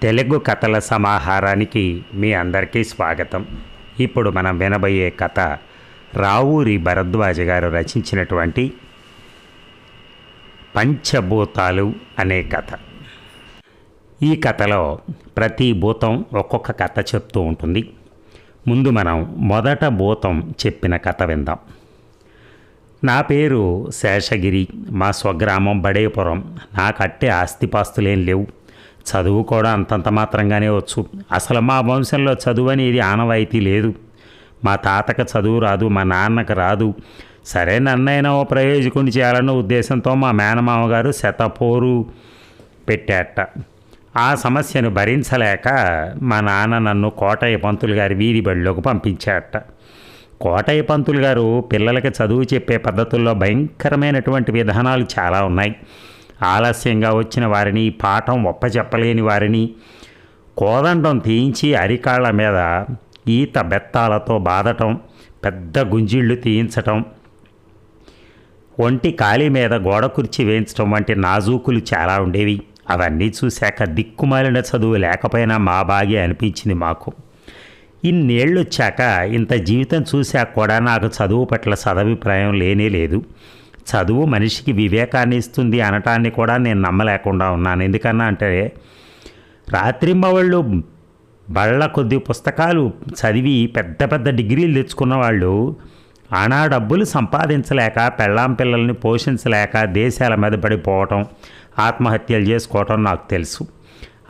తెలుగు కథల సమాహారానికి మీ అందరికీ స్వాగతం. ఇప్పుడు మనం వినబోయే కథ రావూరి భరద్వాజ గారు రచించినటువంటి పంచభూతాలు అనే కథ. ఈ కథలో ప్రతి భూతం ఒక్కొక్క కథ చెప్తూ ఉంటుంది. ముందు మనం మొదట భూతం చెప్పిన కథ విందాం. నా పేరు శేషగిరి, మా స్వగ్రామం బడేపురం. నాకట్టే ఆస్తిపాస్తులేం లేవు, చదువు కూడా అంతంత మాత్రంగానే వచ్చు. అసలు మా వంశంలో చదువు అనేది ఆనవాయితీ లేదు. మా తాతకు చదువు రాదు, మా నాన్నకు రాదు. సరే, నన్నైనా ఓ ప్రయోజకుని చేయాలన్న ఉద్దేశంతో మా మేనమామ గారు శతపోరు పెట్టాట. ఆ సమస్యను భరించలేక మా నాన్న నన్ను కోటయ్య పంతులు గారి వీధి బడిలోకి పంపించాట. కోటయ్య పంతులు గారు పిల్లలకి చదువు చెప్పే పద్ధతుల్లో భయంకరమైనటువంటి విధానాలు చాలా ఉన్నాయి. ఆలస్యంగా వచ్చిన వారిని, పాఠం ఒప్పచెప్పలేని వారిని కోదండం తీయించి అరికాళ్ల మీద ఈత బెత్తాలతో బాదటం, పెద్ద గుంజిళ్ళు తీయించటం, ఒంటి కాలి మీద గోడ కుర్చీ వేయించడం వంటి నాజూకులు చాలా ఉండేవి. అవన్నీ చూశాక దిక్కుమాలిన చదువు లేకపోయినా మా బాగే అనిపించింది మాకు. ఇన్నేళ్ళు వచ్చాక, ఇంత జీవితం చూశాక కూడా నాకు చదువు పట్ల సదభిప్రాయం లేనే లేదు. చదువు మనిషికి వివేకాన్ని ఇస్తుంది అనటాన్ని కూడా నేను నమ్మలేకుండా ఉన్నాను. ఎందుకన్నా అంటే, రాత్రింబవళ్ళు బళ్ళ కొద్ది పుస్తకాలు చదివి పెద్ద పెద్ద డిగ్రీలు తెచ్చుకున్న వాళ్ళు ఆనా డబ్బులు సంపాదించలేక, పెళ్ళాం పిల్లల్ని పోషించలేక దేశాల మీద పడిపోవటం, ఆత్మహత్యలు చేసుకోవటం నాకు తెలుసు.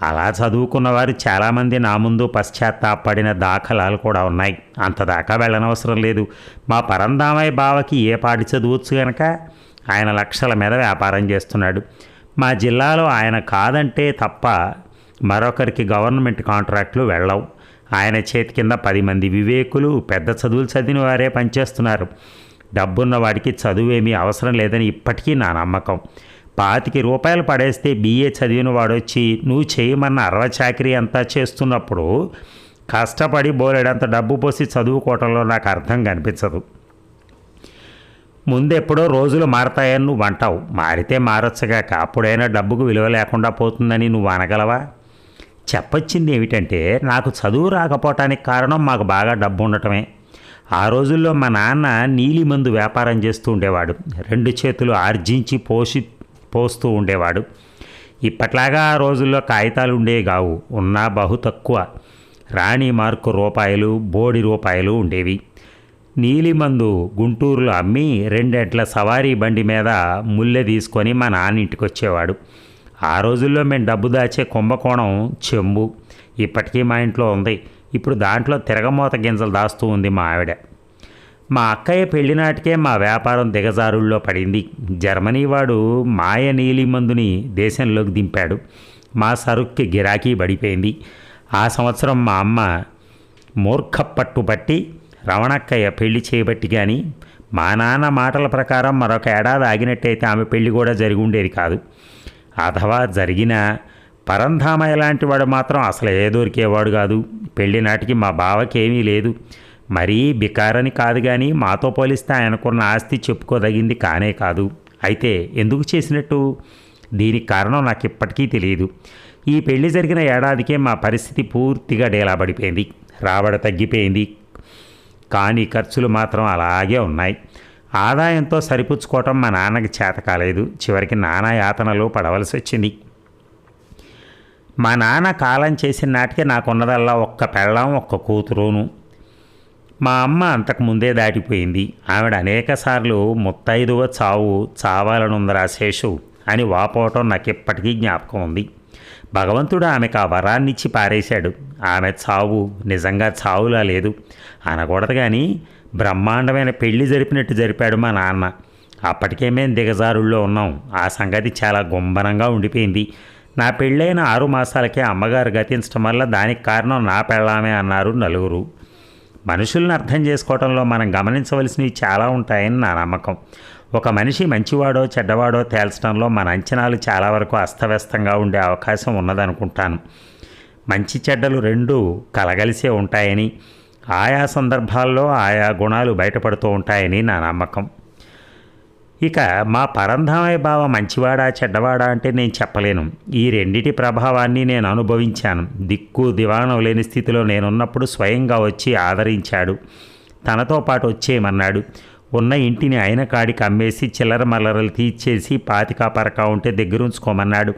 అలా చదువుకున్నవారు చాలామంది నా ముందు పశ్చాత్తాపడిన దాఖలాలు కూడా ఉన్నాయి. అంతదాకా వెళ్ళనవసరం లేదు. మా పరంధామయ్య బావకి ఏ పాటి చదువచ్చు కనుక ఆయన లక్షల మీద వ్యాపారం చేస్తున్నాడు. మా జిల్లాలో ఆయన కాదంటే తప్ప మరొకరికి గవర్నమెంట్ కాంట్రాక్టులు వెళ్ళవు. ఆయన చేతి కింద 10 మంది వివేకులు, పెద్ద చదువులు చదివిన వారే పనిచేస్తున్నారు. డబ్బున్న వాడికి చదువేమీ అవసరం లేదని ఇప్పటికీ నా నమ్మకం. 25 రూపాయలు పడేస్తే BA చదివిన వాడొచ్చి నువ్వు చేయమన్న 60 చాకరీ అంతా చేస్తున్నప్పుడు కష్టపడి బోలెడంత డబ్బు పోసి చదువుకోవటంలో నాకు అర్థం కనిపించదు. ముందెప్పుడో రోజులు మారతాయని నువ్వు అంటావు. మారితే మారొచ్చగాక, అప్పుడైనా డబ్బుకు విలువ లేకుండా పోతుందని నువ్వు అనగలవా? చెప్పొచ్చింది ఏమిటంటే, నాకు చదువు రాకపోవటానికి కారణం మాకు బాగా డబ్బు ఉండటమే. ఆ రోజుల్లో మా నాన్న నీలి మందు వ్యాపారం చేస్తూ ఉండేవాడు. 2 చేతులు ఆర్జించి పోస్తూ ఉండేవాడు. ఇప్పట్లాగా ఆ రోజుల్లో కాగితాలు ఉండేవి కావు, ఉన్నా బహు తక్కువ. రాణి మార్కు రూపాయలు, బోడి రూపాయలు ఉండేవి. నీలిమందు గుంటూరులో అమ్మి 2 ఎడ్ల సవారీ బండి మీద ముల్లె తీసుకొని మా నాన్న ఇంటికి వచ్చేవాడు. ఆ రోజుల్లో మేము డబ్బు దాచే కుంభకోణం చెంబు ఇప్పటికీ మా ఇంట్లో ఉంది. ఇప్పుడు దాంట్లో తిరగమూత గింజలు దాస్తూ ఉంది మా ఆవిడ. మా అక్కయ్య పెళ్లినాటికే మా వ్యాపారం దిగజారుల్లో పడింది. జర్మనీ వాడు మాయ నీలిమందుని దేశంలోకి దింపాడు. మా సరుక్కి గిరాకీ పడిపోయింది. ఆ సంవత్సరం మా అమ్మ మూర్ఖపట్టుబట్టి రమణక్కయ్య పెళ్లి చేయబట్టి కానీ, మా నాన్న మాటల ప్రకారం మరొక ఏడాది ఆగినట్టయితే ఆమె పెళ్లి కూడా జరిగి ఉండేది కాదు. అథవా జరిగిన పరంధామయ్య లాంటి వాడు మాత్రం అసలు దొరికేవాడు కాదు. పెళ్లి నాటికి మా బావకేమీ లేదు. మరీ బికారని కాదు, కానీ మాతో పోలిస్తే ఆయనకున్న ఆస్తి చెప్పుకోదగింది కానే కాదు. అయితే ఎందుకు చేసినట్టు? దీనికి కారణం నాకు ఇప్పటికీ తెలియదు. ఈ పెళ్లి జరిగిన ఏడాదికే మా పరిస్థితి పూర్తిగా డేలా పడిపోయింది. రాబడి తగ్గిపోయింది, కానీ ఖర్చులు మాత్రం అలాగే ఉన్నాయి. ఆదాయంతో సరిపుచ్చుకోవటం మా నాన్నకి చేత కాలేదు. చివరికి నానా యాతనలో పడవలసి వచ్చింది. మా నాన్న కాలం చేసిన నాటికే నాకున్నదల్లా ఒక్క పెళ్ళాం, ఒక్క కూతురును. మా అమ్మ అంతకుముందే దాటిపోయింది. ఆవిడ అనేకసార్లు ముత్తైదువ చావాలనుందరా శేషు అని వాపోవటం నాకు ఇప్పటికీ జ్ఞాపకం ఉంది. భగవంతుడు ఆమెకు ఆ వరాన్నిచ్చి పారేశాడు. ఆమె చావు నిజంగా చావులా లేదు అనకూడదు, కానీ బ్రహ్మాండమైన పెళ్లి జరిపినట్టు జరిపాడు మా నాన్న. అప్పటికే మేము దిగజారుల్లో ఉన్నాం. ఆ సంగతి చాలా గుంభనంగా ఉండిపోయింది. నా పెళ్ళైన 6 మాసాలకే అమ్మగారు గతించడం వల్ల దానికి కారణం నా పెళ్ళామే అన్నారు నలుగురు. మనుషుల్ని అర్థం చేసుకోవడంలో మనం గమనించవలసినవి చాలా ఉంటాయని నా నమ్మకం. ఒక మనిషి మంచివాడో చెడ్డవాడో తేల్చడంలో మన అంచనాలు చాలా వరకు అస్తవ్యస్తంగా ఉండే అవకాశం ఉన్నదనుకుంటాను. మంచి చెడ్డలు 2 కలగలిసే ఉంటాయని, ఆయా సందర్భాల్లో ఆయా గుణాలు బయటపడుతూ ఉంటాయని నా నమ్మకం. ఇక మా పరంధామయ్య బావ మంచివాడా చెడ్డవాడా అంటే నేను చెప్పలేను. ఈ రెండిటి ప్రభావాన్ని నేను అనుభవించాను. దిక్కు దివాణం లేని స్థితిలో నేనున్నప్పుడు స్వయంగా వచ్చి ఆదరించాడు. తనతో పాటు వచ్చేయమన్నాడు. ఉన్న ఇంటిని అయిన కాడికి అమ్మేసి చిల్లర మల్లరలు తీర్చేసి పాతికా పరకా ఉంటే దగ్గరుంచుకోమన్నాడు.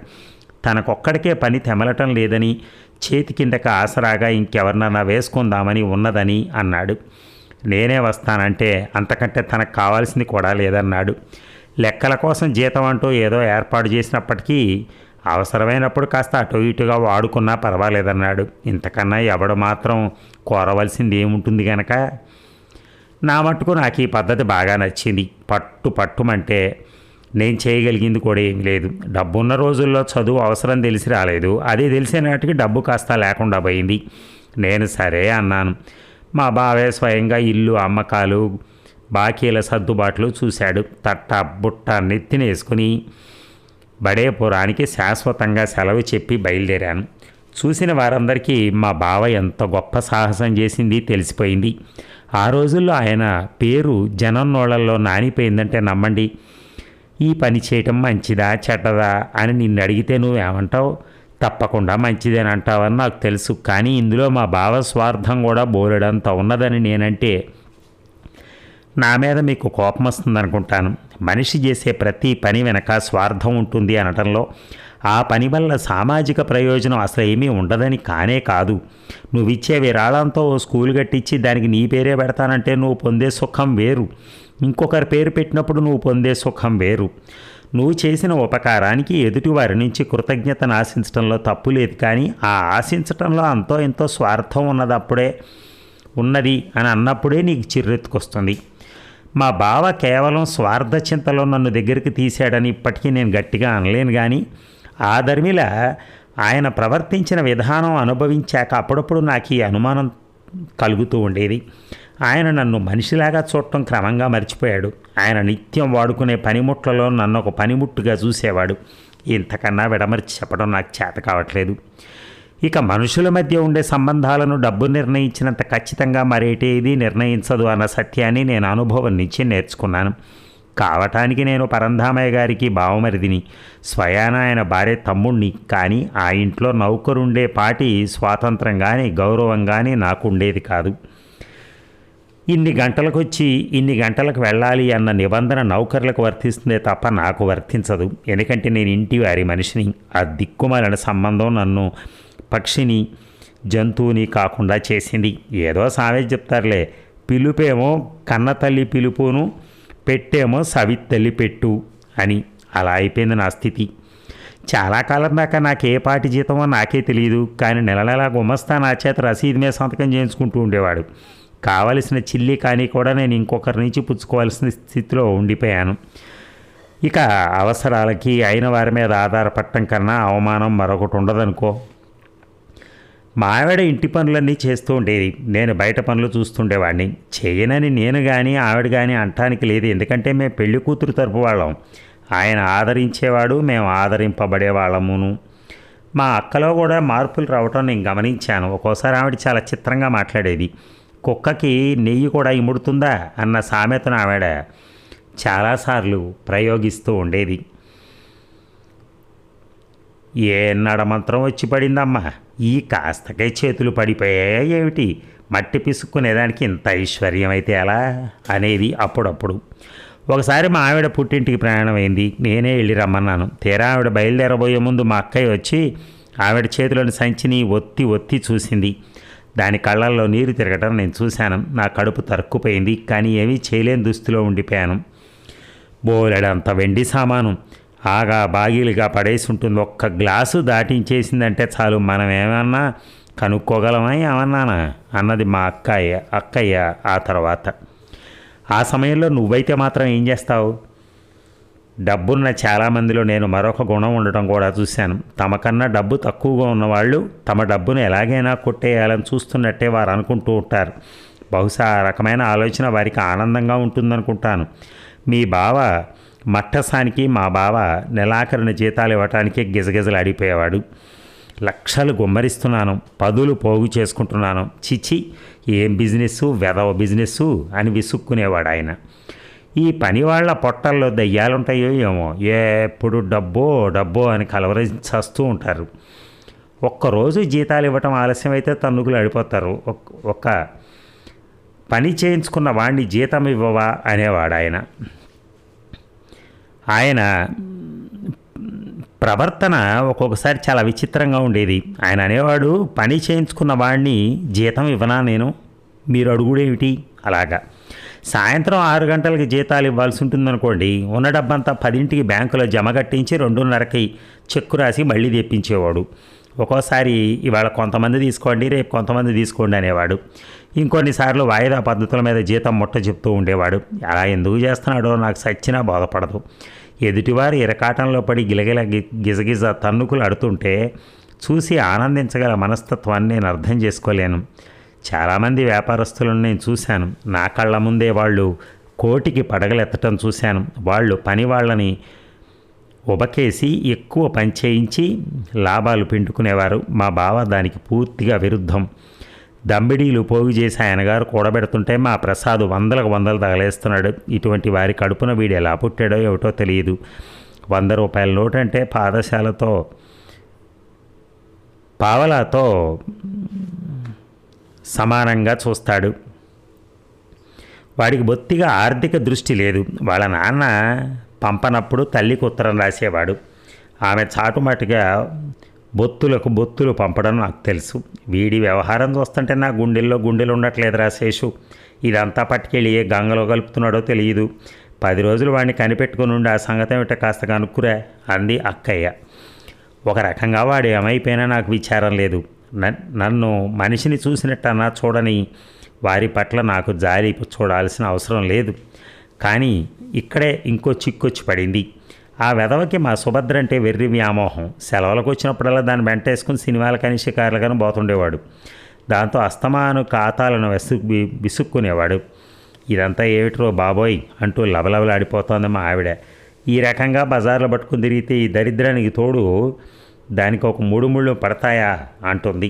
తనకొక్కడికే పని తెమలటం లేదని, చేతి కిందకి ఆసరాగా ఇంకెవరినన్నా వేసుకుందామని ఉన్నదని అన్నాడు. నేనే వస్తానంటే అంతకంటే తనకు కావాల్సింది కూడా లేదన్నాడు. లెక్కల కోసం జీతం అంటూ ఏదో ఏర్పాటు చేసినప్పటికీ అవసరమైనప్పుడు కాస్త అటు ఇటుగా వాడుకున్నా పర్వాలేదన్నాడు. ఇంతకన్నా ఎవడు మాత్రం కోరవలసింది ఏముంటుంది గనక. నా మట్టుకు నాకు ఈ పద్ధతి బాగా నచ్చింది. పట్టుమంటే నేను చేయగలిగింది కూడా ఏమీ లేదు. డబ్బున్న రోజుల్లో చదువు అవసరం తెలిసి రాలేదు. అది తెలిసే నాటికి డబ్బు కాస్త లేకుండా పోయింది. నేను సరే అన్నాను. మా బావే స్వయంగా ఇల్లు అమ్మకాలు బాకీల సర్దుబాట్లు చూశాడు. తట్ట బుట్ట నెత్తినేసుకుని బడేపురానికి శాశ్వతంగా సెలవు చెప్పి బయలుదేరాను. చూసిన వారందరికీ మా బావ ఎంత గొప్ప సాహసం చేసింది తెలిసిపోయింది. ఆ రోజుల్లో ఆయన పేరు జనం నోళ్ళల్లో నానిపోయిందంటే నమ్మండి. ఈ పని చేయటం మంచిదా చెడ్డదా అని నిన్ను అడిగితే నువ్వేమంటావు? తప్పకుండా మంచిదేనంటావని నాకు తెలుసు. కానీ ఇందులో మా బావ స్వార్థం కూడా బోలెడంత ఉన్నదని నేనంటే నా మీద మీకు కోపం వస్తుందనుకుంటాను. మనిషి చేసే ప్రతి పని వెనక స్వార్థం ఉంటుంది అనటంలో ఆ పని వల్ల సామాజిక ప్రయోజనం అసలు ఏమీ ఉండదని కానే కాదు. నువ్విచ్చే విరాళంతో ఓ స్కూల్ కట్టించి దానికి నీ పేరే పెడతానంటే నువ్వు పొందే సుఖం వేరు. ఇంకొకరి పేరు పెట్టినప్పుడు నువ్వు పొందే సుఖం వేరు. నువ్వు చేసిన ఉపకారానికి ఎదుటివారి నుంచి కృతజ్ఞతను ఆశించడంలో తప్పు లేదు. కానీ ఆ ఆశించటంలో అంతో ఎంతో స్వార్థం ఉన్నది అని అన్నప్పుడే నీకు చిర్రెత్తుకొస్తుంది. మా బావ కేవలం స్వార్థ చింతలో నన్ను దగ్గరికి తీశాడని ఇప్పటికీ నేను గట్టిగా అనలేను. కానీ ఆ ధర్మిల ఆయన ప్రవర్తించిన విధానం అనుభవించాక అప్పుడప్పుడు నాకు ఈ అనుమానం కలుగుతూ ఉండేది. ఆయన నన్ను మనిషిలాగా చూడటం క్రమంగా మర్చిపోయాడు. ఆయన నిత్యం వాడుకునే పనిముట్లలో నన్ను ఒక పనిముట్టుగా చూసేవాడు. ఇంతకన్నా విడమర్చి చెప్పడం నాకు చేత కావట్లేదు. ఇక మనుషుల మధ్య ఉండే సంబంధాలను డబ్బు నిర్ణయించినంత ఖచ్చితంగా మరేటేది నిర్ణయించదు అన్న సత్యాన్ని నేను అనుభవం నుంచి నేర్చుకున్నాను. కావటానికి నేను పరంధామయ్య గారికి బావమరిదిని, స్వయాన ఆయన భార్య తమ్ముణ్ణి. కానీ ఆ ఇంట్లో నౌకరుండే పాటి స్వాతంత్రం కానీ గౌరవం కానీ నాకు ఉండేది కాదు. ఇన్ని గంటలకు వచ్చి ఇన్ని గంటలకు వెళ్ళాలి అన్న నిబంధన నౌకర్లకు వర్తిస్తుందే తప్ప నాకు వర్తించదు. ఎందుకంటే నేను ఇంటి వారి మనిషిని. ఆ దిక్కుమాలిన సంబంధం నన్ను పక్షిని జంతువుని కాకుండా చేసింది. ఏదో సామెత చెప్తారులే, పిలుపేమో కన్న తల్లి పిలుపును, పెట్టేమో సవితల్లి పెట్టు అని. అలా అయిపోయింది నా స్థితి. చాలా కాలం దాకా నాకు ఏ పాటి జీతమో నాకే తెలియదు. కానీ నెల నెలా గుమస్తా నా చేత రసీదు మీద సంతకం చేయించుకుంటూ ఉండేవాడు. కావలసిన చిల్లి కానీ కూడా నేను ఇంకొకరి నుంచి పుచ్చుకోవాల్సిన స్థితిలో ఉండిపోయాను. ఇక అవసరాలకి అయిన వారి మీద ఆధారపడటం కన్నా అవమానం మరొకటి ఉండదనుకో. మా ఆవిడ ఇంటి పనులన్నీ చేస్తూ ఉండేది. నేను బయట పనులు చూస్తుండేవాడిని. చేయనని నేను కానీ ఆవిడ కానీ అంటానికి లేదు. ఎందుకంటే మేము పెళ్లి కూతురు తరపు వాళ్ళం. ఆయన ఆదరించేవాడు, మేము ఆదరింపబడేవాళ్ళమును. మా అక్కలో కూడా మార్పులు రావటం నేను గమనించాను. ఒక్కోసారి ఆవిడ చాలా చిత్రంగా మాట్లాడేది. కుక్కకి నెయ్యి కూడా ఇముడుతుందా అన్న సామెతను ఆవిడ చాలాసార్లు ప్రయోగిస్తూ ఉండేది. ఏ నడమంత్రం వచ్చి పడిందమ్మా, ఈ కాస్తకే చేతులు పడిపోయాయా ఏమిటి? మట్టి పిసుక్కునేదానికి ఇంత ఐశ్వర్యం అయితే ఎలా అనేది అప్పుడప్పుడు. ఒకసారి మా ఆవిడ పుట్టింటికి ప్రయాణమైంది. నేనే వెళ్ళి రమ్మన్నాను. తీరా ఆవిడ బయలుదేరబోయే ముందు మా అక్కయ్య వచ్చి ఆవిడ చేతిలోని సంచిని ఒత్తి చూసింది. దాని కళ్ళల్లో నీరు తిరగటం నేను చూశాను. నా కడుపు తరుక్కుపోయింది. కానీ ఏమీ చేయలేని దుస్థితిలో ఉండిపోయాను. బోలెడంత వెండి సామాను ఆగా బాగీలుగా పడేసి ఉంటుంది. ఒక్క గ్లాసు దాటించేసిందంటే చాలు, మనం ఏమన్నా కనుక్కోగలమా ఏమన్నానా అన్నది మా అక్కయ్య. ఆ తర్వాత ఆ సమయంలో నువ్వైతే మాత్రం ఏం చేస్తావు? డబ్బున్న చాలామందిలో నేను మరొక గుణం ఉండటం కూడా చూశాను. తమకన్నా డబ్బు తక్కువగా ఉన్నవాళ్ళు తమ డబ్బును ఎలాగైనా కొట్టేయాలని చూస్తున్నట్టే వారు అనుకుంటూ ఉంటారు. బహుశా ఆ రకమైన ఆలోచన వారికి ఆనందంగా ఉంటుందనుకుంటాను. మీ బావ మట్టసానికి మా బావ నెలాఖరిన జీతాలు ఇవ్వటానికే గిజగిజలాడిపోయేవాడు. లక్షలు గుమ్మరిస్తున్నాను, పదులు పోగు చేసుకుంటున్నాను. చిచి, ఏం బిజినెస్సు, వెధవ బిజినెస్సు అని విసుక్కునేవాడు ఆయన. ఈ పని వాళ్ళ పొట్టల్లో దయ్యాలుంటాయో ఏమో, ఎప్పుడు డబ్బో డబ్బో అని కలవరించేస్తూ ఉంటారు. ఒక్కరోజు జీతాలు ఇవ్వటం ఆలస్యమైతే తన్నుకులు అడిపోతారు. ఒక్క పని చేయించుకున్న వాడిని జీతం ఇవ్వవా అనేవాడు ఆయన. ఆయన ప్రవర్తన ఒక్కొక్కసారి చాలా విచిత్రంగా ఉండేది. ఆయన అనేవాడు, పని చేయించుకున్న వాడిని జీతం ఇవ్వనా నేను, మీరు అడుగుడేమిటి అలాగా. సాయంత్రం 6 గంటలకి జీతాలు ఇవ్వాల్సి ఉంటుందనుకోండి, ఉన్న డబ్బంతా 10ంటికి బ్యాంకులో జమ కట్టించి 2:30కి చెక్కు రాసి మళ్ళీ తెప్పించేవాడు. ఒక్కోసారి ఇవాళ కొంతమంది తీసుకోండి, రేపు కొంతమంది తీసుకోండి అనేవాడు. ఇంకొన్నిసార్లు వాయిదా పద్ధతుల మీద జీతం ముట్ట చెప్తూ ఉండేవాడు. అలా ఎందుకు చేస్తున్నాడో నాకు సచ్చినా బోధపడదు. ఎదుటివారు ఇరకాటంలో పడి గిలగిల గిజగిజ తన్నుకులు అడుతుంటే చూసి ఆనందించగల మనస్తత్వాన్ని నేను అర్థం చేసుకోలేను. చాలామంది వ్యాపారస్తులను నేను చూశాను. నా కళ్ళ ముందే వాళ్ళు కోటికి పడగలెత్తటం చూశాను. వాళ్ళు పని వాళ్ళని ఉబకేసి ఎక్కువ పని చేయించి లాభాలు పిండుకునేవారు. మా బావ దానికి పూర్తిగా విరుద్ధం. దంబిడీలు పోగు చేసి ఆయనగారు కూడబెడుతుంటే మా ప్రసాద్ వందలకు వందలు తగలేస్తున్నాడు. ఇటువంటి వారి కడుపున వీడు ఎలా పుట్టాడో ఏమిటో తెలియదు. 100 రూపాయల నోటు అంటే పాదశాలతో పావలాతో సమానంగా చూస్తాడు. వాడికి బొత్తిగా ఆర్థిక దృష్టి లేదు. వాళ్ళ నాన్న పంపనప్పుడు తల్లికి ఉత్తరం రాసేవాడు. ఆమె చాటుమాటుగా బొత్తులు పంపడం నాకు తెలుసు. వీడి వ్యవహారం చూస్తుంటే నా గుండెలు ఉండట్లేదు రాశేషు. ఇదంతా పట్టుకెళ్ళి ఏ గంగలో కలుపుతున్నాడో తెలియదు. 10 రోజులు వాడిని కనిపెట్టుకుని ఉండి ఆ సంగతి ఏమిటో కాస్త కనుక్కురా అంది అక్కయ్య. ఒక రకంగా వాడు ఏమైపోయినా నాకు విచారం లేదు. నన్ను మనిషిని చూసినట్టన్నా చూడని వారి పట్ల నాకు జాలి చూడాల్సిన అవసరం లేదు. కానీ ఇక్కడే ఇంకో చిక్కొచ్చి పడింది. ఆ వెధవకి మా సుభద్ర అంటే వెర్రి వ్యామోహం. సెలవులకు వచ్చినప్పుడల్లా దాన్ని వెంటేసుకుని సినిమాలకని షికారులకని పోతుండేవాడు. దాంతో అస్తమాను ఖాతాలను విసుక్కునేవాడు. ఇదంతా ఏమిట్రో బాబోయ్ అంటూ లబలబలాడిపోతోంది మా ఆవిడ. ఈ రకంగా బజార్లో పట్టుకుని తిరిగితే ఈ దరిద్రానికి తోడు దానికి ఒక 3 ముళ్ళు పడతాయా అంటుంది.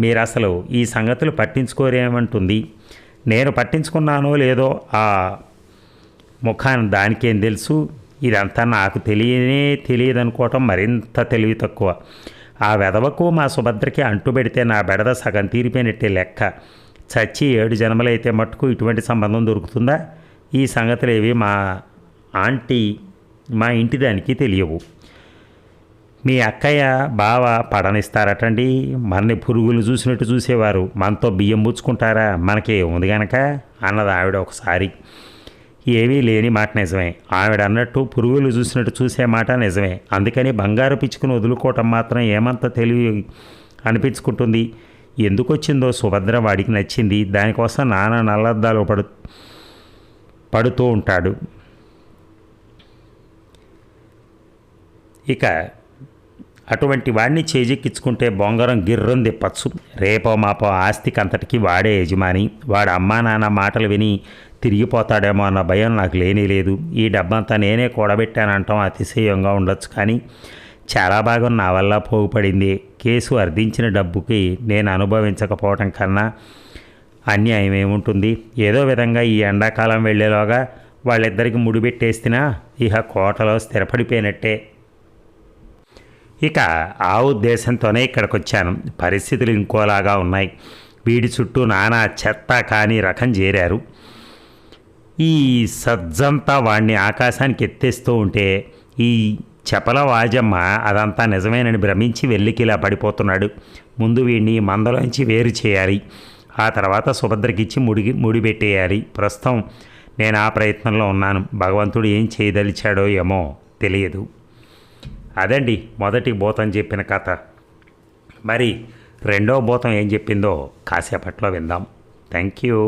మీరు అసలు ఈ సంగతులు పట్టించుకోరేమంటుంది. నేను పట్టించుకున్నానో లేదో ఆ ముఖాన్ని దానికేం తెలుసు. ఇదంతా నాకు తెలియదనుకోవటం మరింత తెలివి తక్కువ. ఆ వెధవకు మా సుభద్రకి అంటుబెడితే నా బెడద సగం తీరిపోయినట్టే లెక్క. చచ్చి 7 జన్మలైతే మట్టుకు ఇటువంటి సంబంధం దొరుకుతుందా? ఈ సంగతులు ఏవి మా ఇంటి దానికి తెలియవు. మీ అక్కయ్య బావ పడనిస్తారటండి. మనని పురుగులు చూసినట్టు చూసేవారు మనతో బియ్యం పుచ్చుకుంటారా? మనకి ఉంది గనక అన్నది ఆవిడ ఒకసారి. ఏమీ లేని మాట నిజమే. ఆవిడ అన్నట్టు పురుగులు చూసినట్టు చూసే మాట నిజమే. అందుకని బంగారు పిచ్చుకుని వదులుకోవటం మాత్రం ఏమంత తెలివి అనిపించుకుంటుంది. ఎందుకు వచ్చిందో సుభద్ర వాడికి నచ్చింది. దానికోసం నానా నల్లద్దాలు పడుతూ ఉంటాడు. ఇక అటువంటి వాడిని చేజెక్కించుకుంటే బొంగరం గిర్రం తిప్పచ్చు. రేపో మాపో ఆస్తికి అంతటికి వాడే యజమాని. వాడు అమ్మా నాన్న మాటలు విని తిరిగిపోతాడేమో అన్న భయం నాకు లేదు. ఈ డబ్బంతా నేనే కూడబెట్టానంటాం అతిశయంగా ఉండొచ్చు, కానీ చాలా భాగం నా వల్ల పోగుపడింది. కేసు అర్థించిన డబ్బుకి నేను అనుభవించకపోవటం కన్నా అన్యాయం ఏముంటుంది. ఏదో విధంగా ఈ ఎండాకాలం వెళ్ళేలోగా వాళ్ళిద్దరికి ముడిపెట్టేసినా ఇహ కోటలో స్థిరపడిపోయినట్టే. ఇక ఆ ఉద్దేశంతోనే ఇక్కడికి వచ్చాను. పరిస్థితులు ఇంకోలాగా ఉన్నాయి. వీడి చుట్టూ నానా చెత్త కాని రకం చేరారు. ఈ సజ్జంతా వాడిని ఆకాశానికి ఎత్తేస్తూ ఉంటే ఈ చపల వాజమ్మ అదంతా నిజమేనని భ్రమించి వెల్లికిలా పడిపోతున్నాడు. ముందు వీడిని మందలోంచి వేరు చేయాలి. ఆ తర్వాత సుభద్రకిచ్చి ముడిపెట్టేయాలి. ప్రస్తుతం నేను ఆ ప్రయత్నంలో ఉన్నాను. భగవంతుడు ఏం చేయదలిచాడో ఏమో తెలియదు. అదండి మొదటి భూతం చెప్పిన కథ. మరి రెండో భూతం ఏం చెప్పిందో కాసేపట్లో విందాం. Thank you.